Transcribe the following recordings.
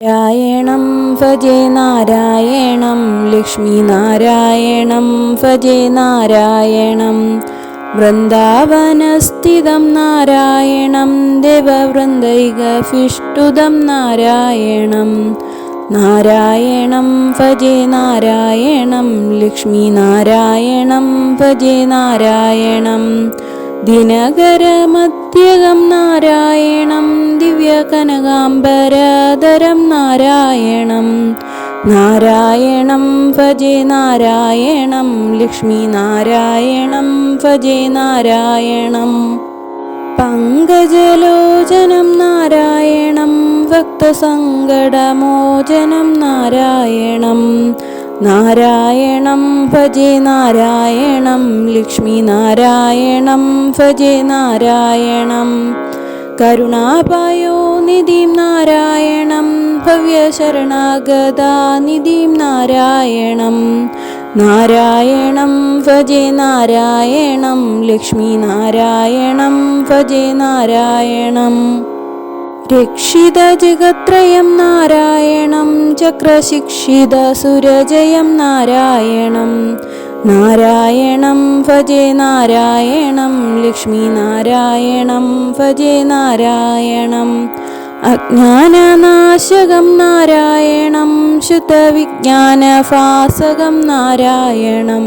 നാരായണം ഭജേ നാരായണം ലക്ഷ്മീനാരായണം ഭജേ നാരായണം വൃന്ദാവനസ്ഥിതം നാരായണം ദേവവൃന്ദൈകഫിഷ്ടുതം നാരായണം നാരായണം ഭജേ നാരായണം ലക്ഷ്മീനാരായണം ഭജേ നാരായണം ദിനകരമധ്യകം നാരായണം ദിവ്യകനകാംബരധരം നാരായണം നാരായണം ഭജേ നാരായണം ലക്ഷ്മീനാരായണം ഭജേ നാരായണം പങ്കജലോചനം നാരായണം ഭക്തസങ്കടമോചനം നാരായണം നാരായണം ഭജേ നാരായണം ലക്ഷ്മീനാരായണം ഭജേ നാരായണം കരുണാപായോനിധിം നാരായണം ഭവ്യശരണാഗതാനിധിം നാരായണം നാരായണം ഭജേ നാരായണം ലക്ഷ്മീനാരായണം ഭജേ നാരായണം രക്ഷിതജഗത്രയം നാരായണം ചക്രശിക്ഷിതസുരജയം നാരായണം നാരായണം ഭജേ നാരായണം ലക്ഷ്മീനാരായണം ഭജേ നാരായണം അജ്ഞാനനാശകം നാരായണം ശുദ്ധവിജ്ഞാനഫാസകം നാരായണം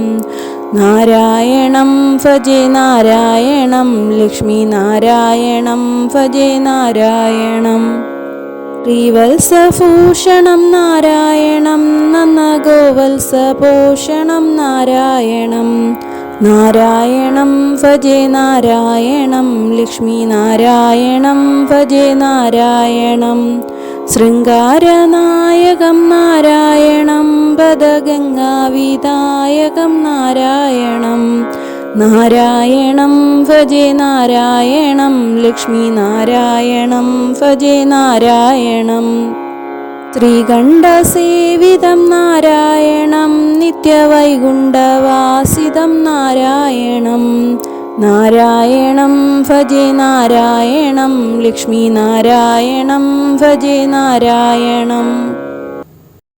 നാരായണം ഭജേ നാരായണം ലക്ഷ്മീനാരായണം ഭജേ നാരായണം ശ്രീവത്സഭൂഷണം നാരായണം നന്ദഗോവത്സപോഷണം നാരായണം നാരായണം ഭജേ നാരായണം ലക്ഷ്മീനാരായണം ഭജേ നാരായണം ശൃംഗാരനായകം നാരായണം പദഗംഗാവിദായകം നാരായണം നാരായണം ഭജേ നാരായണം ലക്ഷ്മീനാരായണം ഭജേ നാരായണം ശ്രീകണ്ഠസേവിതം നാരായണം നിത്യവൈകുണ്ഠവാസിതം നാരായണം നാരായണം ഭജേ നാരായണം ലക്ഷ്മീനാരായണം ഭജേ നാരായണം